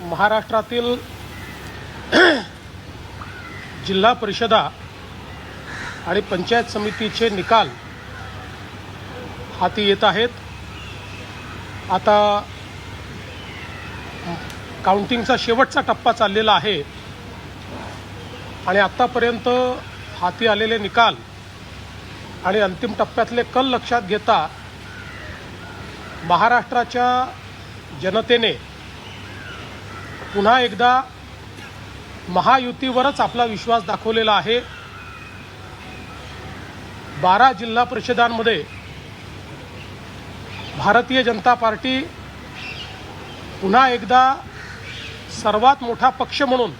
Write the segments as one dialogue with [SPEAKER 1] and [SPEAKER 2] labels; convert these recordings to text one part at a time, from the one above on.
[SPEAKER 1] महाराष्ट्रातील जिल्हा परिषदा आणि पंचायत समितीचे निकाल हाती येत आहेत। आता काउंटिंगचा शेवटचा टप्पा चाललेला आहे आणि आत्तापर्यंत हाती आलेले निकाल आणि अंतिम टप्प्यातले कल लक्षात घेता महाराष्ट्राच्या जनतेने पुन्हा एकदा महायुतीवरच आपला विश्वास दाखवलेला आहे। 12 जिल्हा परिषदांमध्ये भारतीय जनता पार्टी पुन्हा एकदा सर्वात मोठा पक्ष म्हणून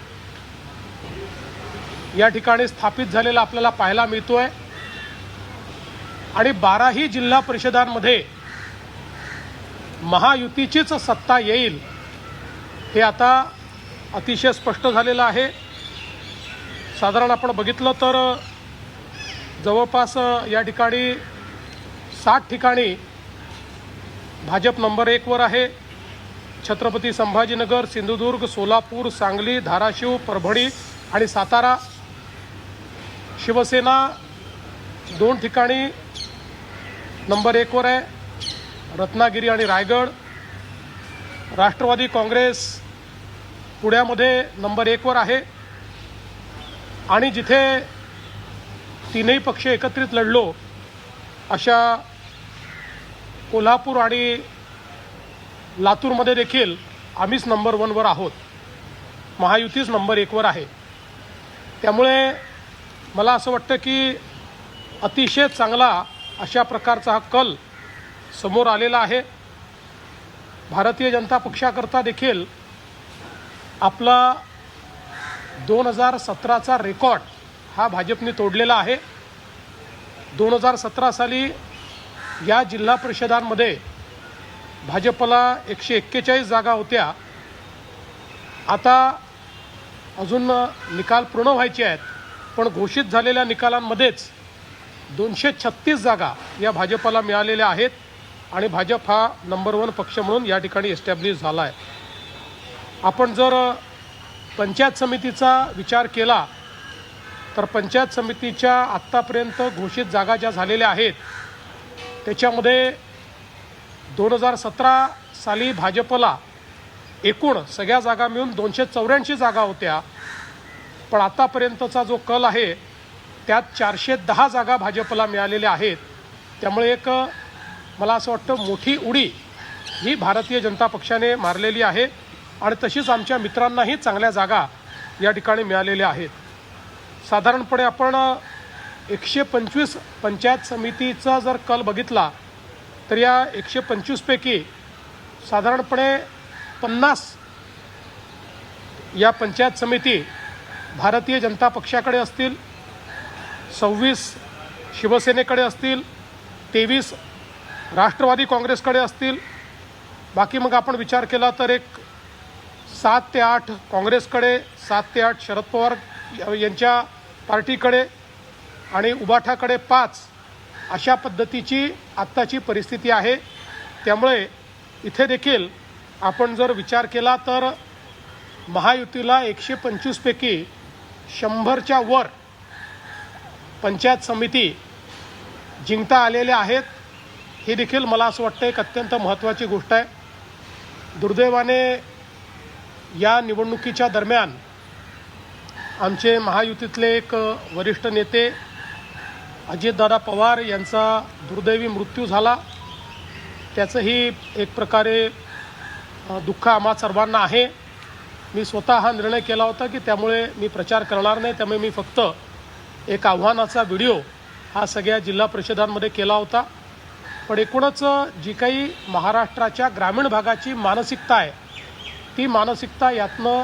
[SPEAKER 1] या ठिकाणी स्थापित झालेला आपल्याला पाहायला मिळतोय आणि 12ही जिल्हा परिषदांमध्ये महायुतीचीच सत्ता येईल हे आता अतिशय स्पष्ट झालेलं आहे। साधारण आपण बघितलं तर जवळपास या ठिकाणी 60 ठिकाणी भाजप नंबर 1 वर आहे। छत्रपती संभाजीनगर, सिंधुदुर्ग, सोलापूर, सांगली, धाराशिव, परभणी आणि सातारा। शिवसेना 2 ठिकाणी नंबर 1 वर आहे, रत्नागिरी आणि रायगड। राष्ट्रवादी काँग्रेस पुण्यामध्ये नंबर 1 वर आहे आणि जिथे तीनही पक्ष एकत्रित लढलो अशा कोल्हापूर आणि लातूरमध्ये देखील आम्हीच नंबर 1 वर आहोत, महायुतीच नंबर 1 वर आहे। त्यामुळे मला असं वाटतं की अतिशय चांगला अशा प्रकारचा हा कल समोर आलेला आहे। भारतीय जनता पक्षाकरता देखील आपला 2017चा रेकॉर्ड हा भाजपने तोडलेला आहे। 2017 साली या जिल्हा परिषदांमध्ये भाजपला 141 जागा होत्या। आता अजून निकाल पूर्ण व्हायचे आहेत, पण घोषित झालेल्या निकालांमध्येच 236 जागा या भाजपला मिळालेल्या आहेत आणि भाजप हा नंबर 1 पक्ष म्हणून या ठिकाणी एस्टॅब्लिश झाला आहे। आपण जर पंचायत समितीचा विचार केला तर पंचायत समितीच्या आत्तापर्यंत घोषित जागा ज्या झालेल्या आहेत त्याच्यामध्ये 2017 साली भाजपला एकूण सगळ्या जागा मिळून 284 जागा होत्या, पण आतापर्यंतचा जो कल आहे त्यात 410 जागा भाजपला मिळालेल्या आहेत। त्यामुळे एक मला असं वाटतं मोठी उडी ही भारतीय जनता पक्षाने मारलेली आहे आणि तशीच आमच्या मित्रांनाही चांगल्या जागा या ठिकाणी मिळालेल्या आहेत। साधारणपणे आपण 125 पंचायत समितीचा जर कल बघितला तर या 125 पैकी साधारणपणे 50 या पंचायत समिती भारतीय जनता पक्षाकडे असतील, 26 शिवसेनेकडे असतील, 23 राष्ट्रवादी काँग्रेसकडे असतील। बाकी मग आपण विचार केला तर एक 7 ते 8 काँग्रेसकडे, 7 ते 8 शरद पवार यांच्या पार्टीकडे आणि उबाठाकडे 5 अशा पद्धतीची आत्ताची परिस्थिती आहे। त्यामुळे इथे देखील आपण जर विचार केला तर महायुतीला 125 पैकी 100च्या वर पंचायत समिती जिंकता आलेल्या आहेत। हे देखील मला असं वाटतं एक अत्यंत महत्त्वाची गोष्ट आहे। दुर्दैवाने या निवडणुकीच्या दरम्यान आमचे महायुतीतले एक वरिष्ठ नेते अजितदादा पवार यांचा दुर्दैवी मृत्यू झाला। त्याचंही एक प्रकारे दुःख आम्हा सर्वांना आहे। मी स्वतः हा निर्णय केला होता की त्यामुळे मी प्रचार करणार नाही, त्यामुळे मी फक्त एक आव्हानाचा व्हिडिओ हा सगळ्या जिल्हा परिषदांमध्ये केला होता। पण एकूणच जी काही महाराष्ट्राच्या ग्रामीण भागाची मानसिकता आहे ती मानसिकता यातनं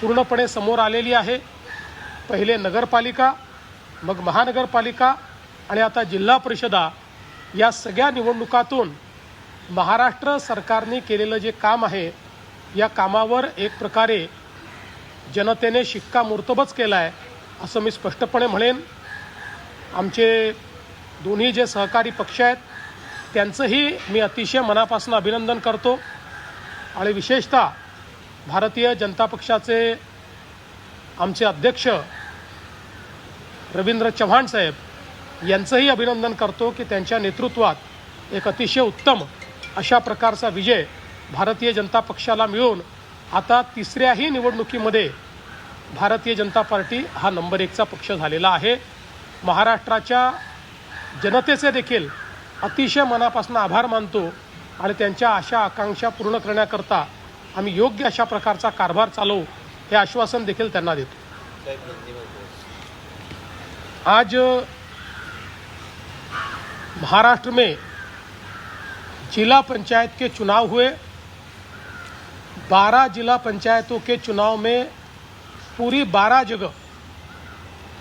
[SPEAKER 1] पूर्णपणे समोर आलेली आहे। पहिले नगरपालिका, मग महानगरपालिका आणि आता जिल्हा परिषदा या सगळ्या निवडणुकातून महाराष्ट्र सरकारने केलेलं जे काम आहे या कामावर एक प्रकारे जनतेने शिक्कामोर्तबच केला आहे असं मी स्पष्टपणे म्हणेन। आमचे दोन्ही जे सहकारी पक्ष आहेत त्यांचंही मी अतिशय मनापासून अभिनंदन करतो आणि विशेषतः भारतीय जनता पक्षाचे आमचे अध्यक्ष रवींद्र चव्हाण साहेब यांचंही अभिनंदन करतो की त्यांच्या नेतृत्वात एक अतिशय उत्तम अशा प्रकारचा विजय भारतीय जनता पक्षाला मिळून आता तिसऱ्याही निवडणुकीमध्ये भारतीय जनता पार्टी हा नंबर 1चा पक्ष झालेला आहे। महाराष्ट्राच्या जनतेचे देखील अतिशय मनापासून आभार मानतो आणि त्यांच्या आशा आकांक्षा पूर्ण करण्याकरता आम्ही योग्य अशा प्रकारचा कारभार चालवू हे आश्वासन देखील त्यांना देतो। आज महाराष्ट्र में जिला पंचायत के चुनाव हुए। 12 जिला पंचायतों के चुनाव में पूरी 12 जगह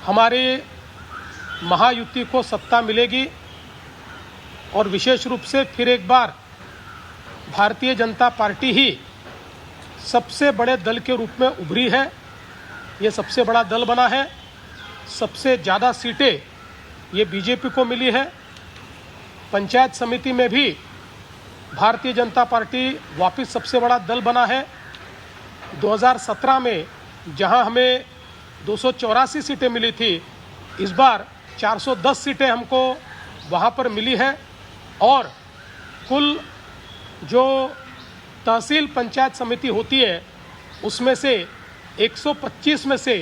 [SPEAKER 1] हमारे महायुति को सत्ता मिलेगी और विशेष रूप से फिर एक बार भारतीय जनता पार्टी ही सबसे बड़े दल के रूप में उभरी है। ये सबसे बड़ा दल बना है। सबसे ज़्यादा सीटें ये बीजेपी को मिली है। पंचायत समिति में भी भारतीय जनता पार्टी वापस सबसे बड़ा दल बना है। 2017 में जहां हमें 284 सीटें मिली थी, इस बार 410 सीटें हमको वहां पर मिली है और कुल जो तहसील पंचायत समिति होती है उसमें से 125 में से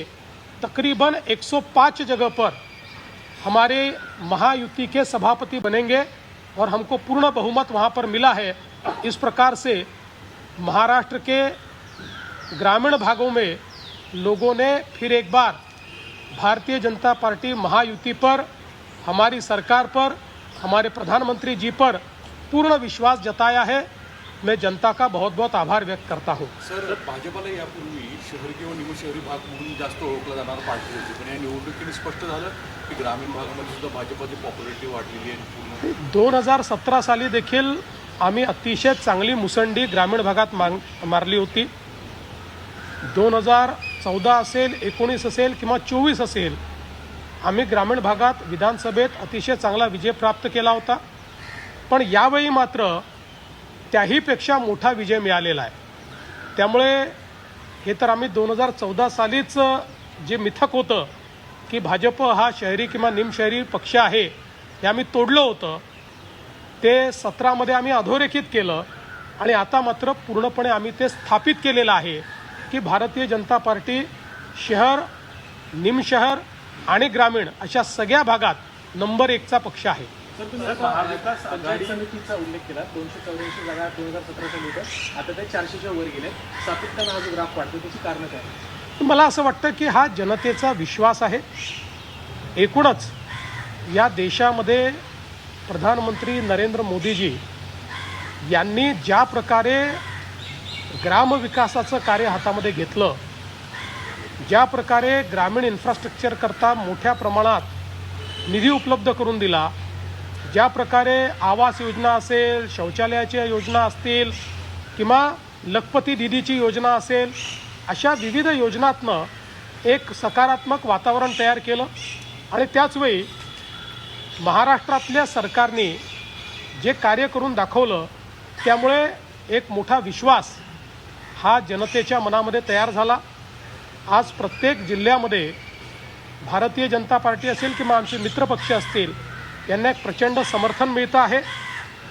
[SPEAKER 1] तकरीबन 105 जगह पर हमारे महायुति के सभापति बनेंगे और हमको पूर्ण बहुमत वहाँ पर मिला है। इस प्रकार से महाराष्ट्र के ग्रामीण भागों में लोगों ने फिर एक बार भारतीय जनता पार्टी महायुति पर, हमारी सरकार पर, हमारे प्रधानमंत्री जी पर पूर्ण विश्वास जताया है। मैं जनता का बहुत बहुत आभार व्यक्त करता हूँ।
[SPEAKER 2] सर, भाजपला यापूर्वी शहरी किंवा निमशहरी भाग म्हणून जास्त ओळखला जाणारा पार्टी होती, पण या निवडणुकीने स्पष्ट झालं की ग्रामीण भागामध्ये सुद्धा भाजपची पॉप्युलरिटी वाढलेली आहे।
[SPEAKER 1] 2017 साली देखील आम्ही अतिशय चांगली मुसंडी ग्रामीण भागात मारली होती। 2014 असेल, 19 असेल किंवा 24 असेल, आम्ही ग्रामीण भागात विधानसभेत अतिशय चांगला विजय प्राप्त केला होता। पण यावेळी मात्र त्याहीपेक्षा मोठा विजय मिळालेला आहे। त्यामुळे हे तर आम्ही 2014 सालीच जे मिथक होतं की भाजप हा शहरी किंवा निमशहरी पक्ष आहे हे आम्ही तोडलं होतं, ते 17 मध्ये आम्ही अधोरेखित केलं आणि आता मात्र पूर्णपणे आम्ही ते स्थापित केलेलं आहे की भारतीय जनता पार्टी शहर, निमशहर आणि ग्रामीण अशा सगळ्या भागात नंबर 1चा पक्ष आहे।
[SPEAKER 3] महाविकास आघाडी समितीचा उल्लेख केला। 284 जागा 2017 मध्ये, आता ते 400च्या वर गेले। सातत्याने हा जो ग्राफ वाढतो त्याची कारण काय?
[SPEAKER 1] मला असं वाटतं की हा जनतेचा विश्वास आहे। एकूणच या देशामध्ये प्रधानमंत्री नरेंद्र मोदीजी यांनी ज्या प्रकारे ग्रामविकासाचं कार्य हातामध्ये घेतलं, ज्या प्रकारे ग्रामीण इन्फ्रास्ट्रक्चर करता मोठ्या प्रमाणात निधी उपलब्ध करून दिला, ज्या प्रकारे आवास योजना असेल, शौचालयाच्या योजना असतील किंवा लखपती दीदीची योजना असेल, अशा विविध योजनांतनं एक सकारात्मक वातावरण तयार केलं आणि त्याचवेळी महाराष्ट्रातल्या सरकारने जे कार्य करून दाखवलं त्यामुळे एक मोठा विश्वास हा जनतेच्या मनामध्ये तयार झाला। आज प्रत्येक जिल्ह्यामध्ये भारतीय जनता पार्टी असेल किंवा आमचे मित्रपक्ष असतील यांना एक प्रचंड समर्थन मिळतं आहे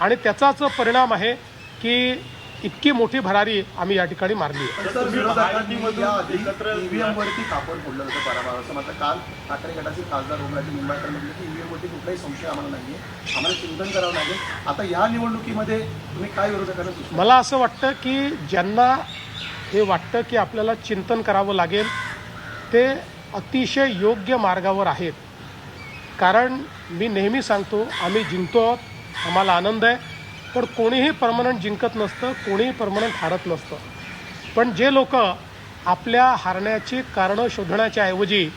[SPEAKER 1] आणि त्याचाच परिणाम आहे की इतकी मोठी भरारी आम्ही या ठिकाणी मारली आहे।
[SPEAKER 4] ईव्हीएमवरती कापड फोडलं होतं पराभवाचं, मात्र काल ठाकरे गटाचे खासदार ओमराजे निंबाळकर म्हटले की ईव्हीएमवरती कुठलाही संशय आम्हाला नाही आहे, आम्हाला चिंतन करावं लागेल। आता या निवडणुकीमध्ये तुम्ही काय विरोधकांना सुचवा?
[SPEAKER 1] मला असं वाटतं की ज्यांना हे वाटतं की आपल्याला चिंतन करावं लागेल ते अतिशय योग्य मार्गावर आहेत। कारण मी नेहमी सांगतो आम्ही जिंकतो आहोत, आम्हाला आनंद आहे, पण कोणीही परमनंट जिंकत नसतं, कोणीही परमनंट हारत नसतं। पण जे लोक आपल्या हारण्याची कारणं शोधण्याच्या ऐवजी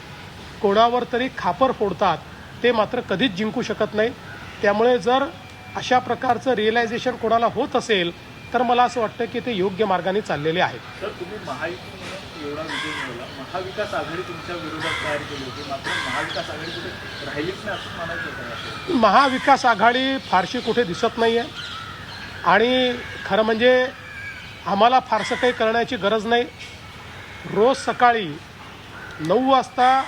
[SPEAKER 1] कोणावर तरी खापर फोडतात ते मात्र कधीच जिंकू शकत नाही। त्यामुळे जर अशा प्रकारचं रिअलायझेशन कोणाला होत असेल तर मला असं वाटतं की ते योग्य मार्गाने चाललेले आहेत।
[SPEAKER 3] सर, तुम्ही महायुतीने एवढा विजय मिळवला, महाविकास आघाडी तुमच्या विरोधात तयार केली होती, मात्र महाविकास आघाडी कुठे राहिलीच नाही असं म्हणायचं?
[SPEAKER 1] महाविकास आघाडी फारशी कुठे दिसत नाही आहे आणि खरं म्हणजे आम्हाला फारसं काही करण्याची गरज नाही. रोज सकाळी 9 वाजता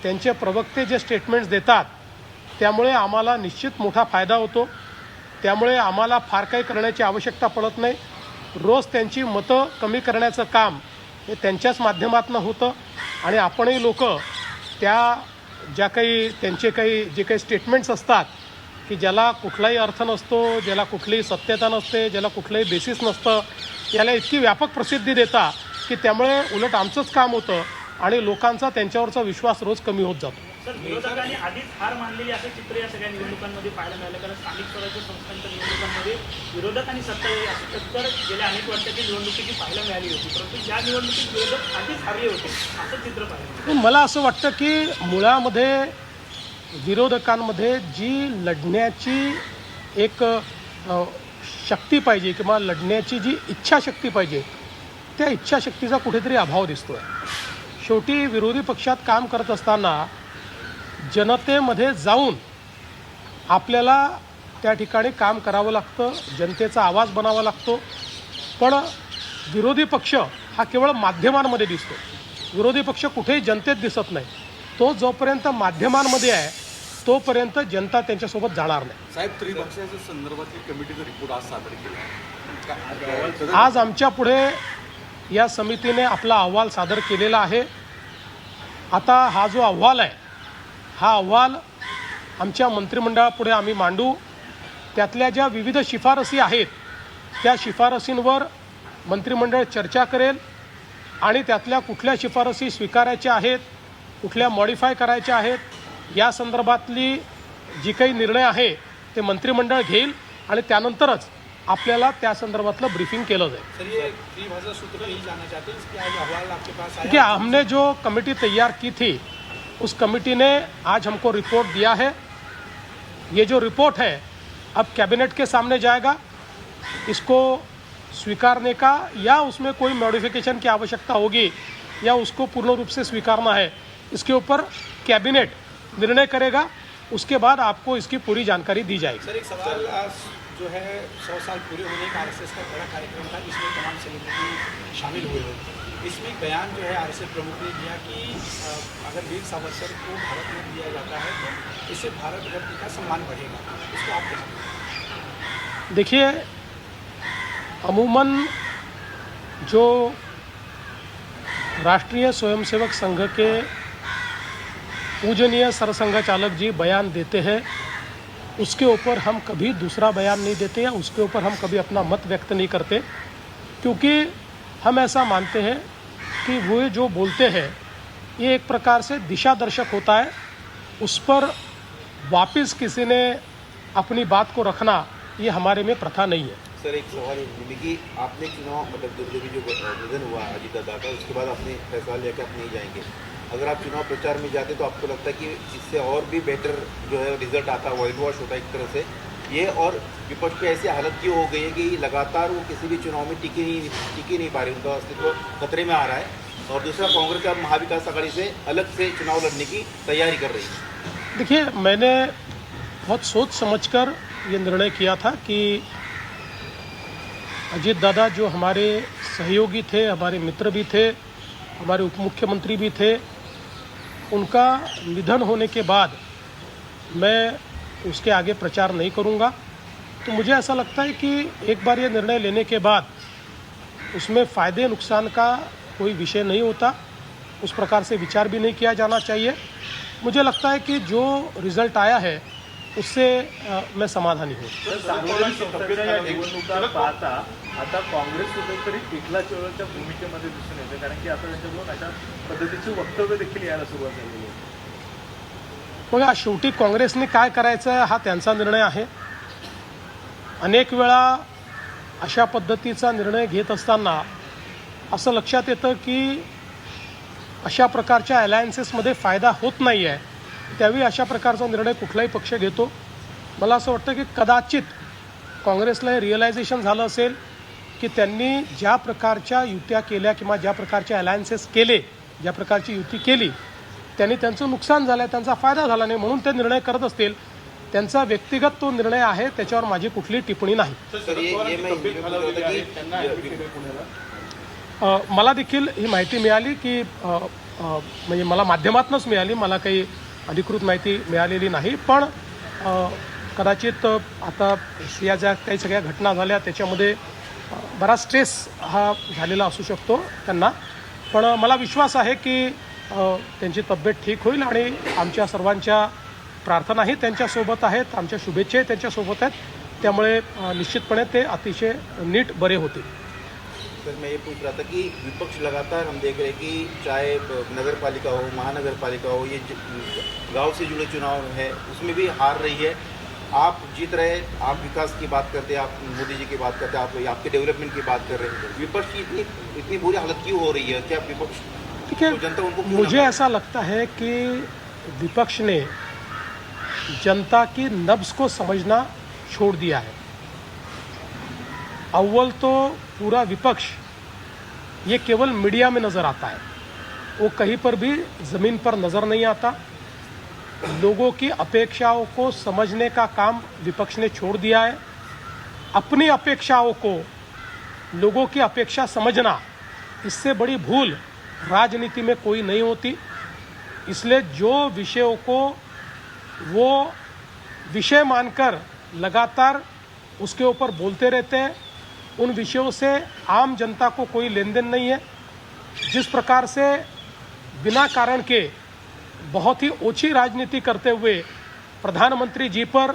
[SPEAKER 1] त्यांचे प्रवक्ते जे स्टेटमेंट्स देतात त्यामुळे आम्हाला निश्चित मोठा फायदा होतो. त्यामुळे आम्हाला फार काही करण्याची आवश्यकता पडत नाही. रोज त्यांची मतं कमी करण्याचं काम हे त्यांच्याच माध्यमातून होतं आणि आपणही लोक त्या ज्या काही त्यांचे काही जे काही स्टेटमेंट्स असतात की ज्याला कुठलाही अर्थ नसतो, ज्याला कुठलीही सत्यता नसते, ज्याला कुठलंही बेसिस नसतं, याला इतकी व्यापक प्रसिद्धी देता की त्यामुळे उलट आमचंच काम होतं आणि लोकांचा त्यांच्यावरचा विश्वास रोज कमी होत जातो.
[SPEAKER 5] सर, विरोधकांनी आधीच हार मानलेली असं चित्र या सगळ्या निवडणुकांमध्ये पाहायला मिळालं. कारण स्थानिक स्वराज्य संस्थांच्या निवडणुकांमध्ये विरोधक आणि सत्ताधारी अशी टक्कर गेल्या अनेक वर्षाच्या निवडणुकीची पाहायला मिळाली होती, परंतु या निवडणुकीत विरोधक आधीच हारले होते असं चित्र पाहिलं.
[SPEAKER 1] पण मला असं वाटतं की मुळामध्ये विरोधकांमध्ये जी लढण्याची एक शक्ती पाहिजे किंवा लढण्याची जी इच्छाशक्ती पाहिजे त्या इच्छाशक्तीचा कुठेतरी अभाव दिसतो आहे. शेवटी विरोधी पक्षात काम करत असताना जनतेमध्ये जाऊन आपल्याला त्या ठिकाणी काम करावं लागतं, जनतेचा आवाज बनावा लागतो. पण विरोधी पक्ष हा केवळ माध्यमांमध्ये दिसतो. विरोधी पक्ष कुठेही जनतेत दिसत नाही. तो जोपर्यंत माध्यमांमध्ये आहे तोपर्यंत जनता त्यांच्यासोबत जाणार नाही.
[SPEAKER 2] साहेब, त्रिपक्षाच्या संदर्भातली कमिटीचा रिपोर्ट आज सादर केला.
[SPEAKER 1] आज आमच्या पुढे या समितीने आपला अहवाल सादर केलेला आहे. आता हा जो अहवाल आहे हा अहवाल आमच्या मंत्रिमंडळापुढे आम्ही मांडू. त्यातल्या ज्या विविध शिफारसी आहेत त्या शिफारसींवर मंत्रिमंडळ चर्चा करेल आणि त्यातल्या कुठल्या शिफारसी स्वीकारायच्या आहेत, कुठल्या मॉडिफाय करायच्या आहेत, या संदर्भातली जी काही निर्णय आहे ते मंत्रिमंडळ घेईल आणि त्यानंतरच आपल्याला त्या संदर्भातलं ब्रीफिंग केलं जाईल.
[SPEAKER 3] सर, ये त्रिभाषा सूत्र यही जानना चाहते हैं कि आज अहवाल आपके पास आया.
[SPEAKER 1] कि हमने जो कमेटी तैयार की थी उस कमेटी ने आज हमको रिपोर्ट दिया है. ये जो रिपोर्ट है अब कैबिनेट के सामने जाएगा. इसको स्वीकारने का या उसमें कोई मॉडिफिकेशन की आवश्यकता होगी या उसको पूर्ण रूप से स्वीकारना है, इसके ऊपर कैबिनेट निर्णय करेगा. उसके बाद आपको इसकी पूरी जानकारी दी जाएगी.
[SPEAKER 3] सर, एक सवाल, आज जो है 100 साल पूरे होने का आरएसएस का बड़ा कार्यक्रम था, इसमें तमाम सेलिब्रिटी शामिल हुए हैं. इसमें एक बयान जो है आरएसएस प्रमुख ने दिया कि अगर वीर सावरकर को भारत में दिया जाता है तो इससे भारत रत्न का सम्मान बढ़ेगा. इसको आप क्या समझते हैं?
[SPEAKER 1] देखिए, अमूमन जो राष्ट्रीय स्वयंसेवक संघ के पूजनीय सरसंघचालक जी बयान देते हैं उसके ऊपर हम कभी दूसरा बयान नहीं देते या उसके ऊपर हम कभी अपना मत व्यक्त नहीं करते, क्योंकि हम ऐसा मानते हैं कि वो जो बोलते हैं ये एक प्रकार से दिशा दर्शक होता है. उस पर वापस किसी ने अपनी बात को रखना ये हमारे में प्रथा नहीं है.
[SPEAKER 6] सर, एक सवाल है कि आपने चुनाव मतलब जो निधन हुआ अजीत दादा का, उसके बाद आपने फैसला लिया कि आप नहीं जाएंगे. अगर आप चुनाव प्रचार में जाते तो आपको लगता है कि इससे और भी बेटर जो है रिजल्ट आता, वाइट वॉश होता एक तरह से ये, और विपक्ष पे ऐसी हालत क्यों हो गई है कि लगातार वो किसी भी चुनाव में टिकी नहीं पा रही, उनका अस्तित्व खतरे में आ रहा है. और दूसरा, कांग्रेस अब महाविकास आघाड़ी से अलग से चुनाव लड़ने की तैयारी कर रही है.
[SPEAKER 1] देखिए, मैंने बहुत सोच समझकर ये निर्णय किया था कि अजीत दादा जो हमारे सहयोगी थे, हमारे मित्र भी थे, हमारे उप मुख्यमंत्री भी थे, उनका निधन होने के बाद मैं उसके आगे प्रचार नहीं करूंगा. तो मुझे ऐसा लगता है कि एक बार ये निर्णय लेने के बाद उसमें फ़ायदे नुकसान का कोई विषय नहीं होता, उस प्रकार से विचार भी नहीं किया जाना चाहिए. मुझे लगता है कि जो रिज़ल्ट आया है उससे मैं समाधानी हूँ.
[SPEAKER 3] सार्वजनिक संस्थेच्या या निवडणुका पाहता आता काँग्रेस कुठेतरी टिकला चोळच्या भूमिकेमध्ये दिसून येते, कारण की आता त्यांच्याकडून अशा पद्धतीची वक्तव्य देखील यायला सुरुवात झालेली आहे.
[SPEAKER 1] बघा, शेवटी काँग्रेसने काय करायचं हा त्यांचा निर्णय आहे. अनेक वेळा अशा पद्धतीचा निर्णय घेत असताना असं लक्षात येतं की अशा प्रकारच्या अलायन्सेसमध्ये फायदा होत नाही आहे, त्यावेळी अशा प्रकारचा निर्णय कुठलाही पक्ष घेतो. मला असं वाटतं की कदाचित काँग्रेसला हे रिअलायझेशन झालं असेल की त्यांनी ज्या प्रकारच्या युत्या केल्या किंवा ज्या प्रकारचे अलायन्सेस केले, ज्या प्रकारची युती केली, त्यांनी त्यांचं नुकसान झालं आहे, त्यांचा फायदा झाला नाही, म्हणून ते निर्णय करत असतील. त्यांचा व्यक्तिगत तो निर्णय आहे, त्याच्यावर माझी कुठली टिप्पणी नाही.
[SPEAKER 6] सर ये मैं पूछ रहा था की
[SPEAKER 1] मला देखील ही माहिती मिळाली की म्हणजे मला माध्यमातूनच मिळाली, मला काही अधिकृत माहिती मिळालेली नाही. पण कदाचित आता या ज्या काही सगळ्या घटना झाल्या त्याच्यामध्ये बराच स्ट्रेस हा झालेला असू शकतो त्यांना. पण मला विश्वास आहे की त्यांची तब्येत ठीक होईल आणि आमच्या सर्वांच्या प्रार्थनाही त्यांच्यासोबत आहेत, आमच्या शुभेच्छाही त्यांच्यासोबत आहेत. त्यामुळे निश्चितपणे ते अतिशय नीट बरे होतील.
[SPEAKER 6] सर मैं ये पूछ रहा था कि विपक्ष लगातार हम देख रहे हैं कि चाहे नगर पालिका हो, महानगर पालिका हो, ये गांव से जुड़े चुनाव है उसमें भी हार रही है. आप जीत रहे, आप विकास की बात करते हैं, आप मोदी जी की बात करते हैं, आप आपके डेवलपमेंट की बात कर रहे हैं. विपक्ष की इतनी बुरी हालत क्यों हो रही है? क्या विपक्ष
[SPEAKER 1] ठीक है,
[SPEAKER 6] तो जनता उनको क्यों
[SPEAKER 1] मुझे
[SPEAKER 6] ना-
[SPEAKER 1] ऐसा लगता है कि विपक्ष ने जनता की नब्ज को समझना छोड़ दिया है. अव्वल तो पूरा विपक्ष ये केवल मीडिया में नज़र आता है, वो कहीं पर भी ज़मीन पर नज़र नहीं आता. लोगों की अपेक्षाओं को समझने का काम विपक्ष ने छोड़ दिया है. अपनी अपेक्षाओं को लोगों की अपेक्षा समझना, इससे बड़ी भूल राजनीति में कोई नहीं होती. इसलिए जो विषयों को वो विषय मानकर लगातार उसके ऊपर बोलते रहते हैं, उन विषयों से आम जनता को कोई लेन देन नहीं है. जिस प्रकार से बिना कारण के बहुत ही ओछी राजनीति करते हुए प्रधानमंत्री जी पर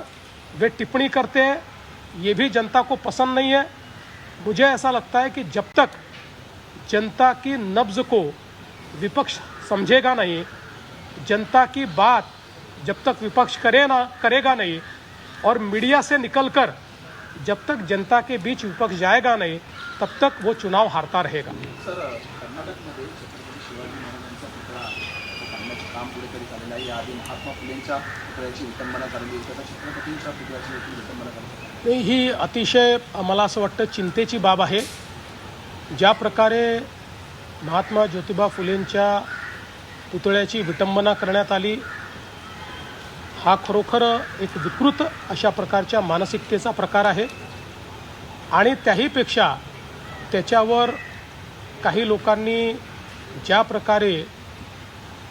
[SPEAKER 1] वे टिप्पणी करते हैं, ये भी जनता को पसंद नहीं है. मुझे ऐसा लगता है कि जब तक जनता की नब्ज को विपक्ष समझेगा नहीं, जनता की बात जब तक विपक्ष करेगा नहीं और मीडिया से निकलकर जब तक जनता के बीच विपक्ष जाएगा नहीं, तब तक वो चुनाव हारता रहेगा.
[SPEAKER 4] सर, कर्नाटकमध्ये छत्रपती शिवाजी महाराजांचा पुतळा काढण्याचं काम पुढे करीत आलेलं आहे. याआधी महात्मा फुलेंच्या पुतळ्याची विटंबना झालेली आहे, त्याचा छत्रपतींच्या पुतळ्याची देखील विटंबना करण्यात
[SPEAKER 1] नाही, ही अतिशय मला असं वाटतं चिंतेची बाब आहे. ज्या प्रकारे महात्मा ज्योतिबा फुलेंच्या पुतळ्याची विटंबना करण्यात आली, हा खरोखर एक विकृत अशा प्रकारच्या मानसिकतेचा प्रकार आहे. आणि त्याहीपेक्षा त्याच्यावर काही लोकांनी ज्या प्रकारे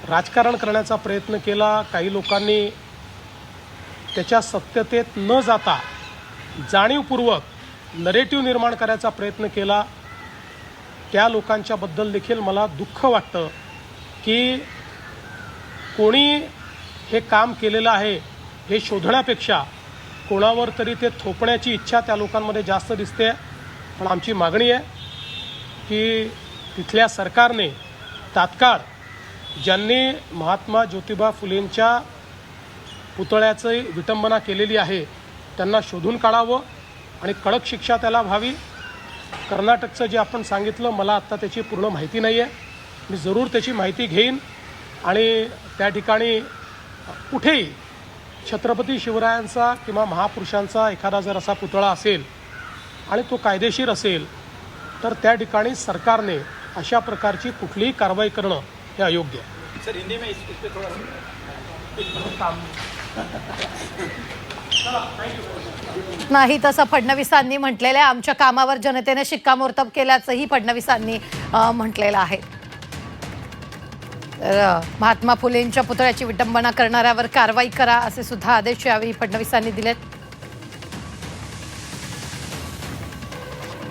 [SPEAKER 1] राजकारण करण्याचा प्रयत्न केला, काही लोकांनी त्याच्या सत्यतेत न जाता जाणीवपूर्वक नरेटिव्ह निर्माण करायचा प्रयत्न केला, त्या लोकांच्याबद्दल देखील मला दुःख वाटतं की कोणी हे काम केलेलं आहे हे शोधण्यापेक्षा कोणावर तरी ते थोपण्याची इच्छा त्या लोकांमध्ये जास्त दिसते. पण आमची मागणी आहे की तिथल्या सरकारने तात्काळ ज्यांनी महात्मा ज्योतिबा फुलेंच्या पुतळ्याची विटंबना केलेली आहे त्यांना शोधून काढावं आणि कडक शिक्षा त्याला व्हावी. कर्नाटकचं जे आपण सांगितलं, मला आत्ता त्याची पूर्ण माहिती नाही आहे. मी जरूर त्याची माहिती घेईन आणि त्या ठिकाणी कुठेही छत्रपती शिवरायांचा किंवा महापुरुषांचा एखादा जर असा पुतळा असेल आणि तो कायदेशीर असेल तर त्या ठिकाणी सरकारने अशा प्रकारची कुठलीही कारवाई करणं हे अयोग्य आहे.
[SPEAKER 3] सर हिंदी में इस पे थोड़ा
[SPEAKER 7] नाही तसं फडणवीसांनी म्हटलेलं आहे. आमच्या कामावर जनतेने शिक्कामोर्तब केल्याचंही फडणवीसांनी म्हटलेलं आहे. तर महात्मा फुलेंच्या पुतळ्याची विटंबना करणाऱ्यावर कारवाई करा असे सुद्धा आदेश यावेळी फडणवीसांनी दिलेत.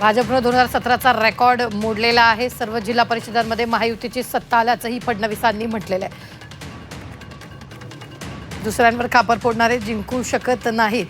[SPEAKER 7] भाजपनं 2017चा रेकॉर्ड मोडलेला आहे. सर्व जिल्हा परिषदांमध्ये महायुतीची सत्ता आल्याचंही फडणवीसांनी म्हटलेलं आहे. दुसऱ्यांवर खापर फोडणारे जिंकू शकत नाहीत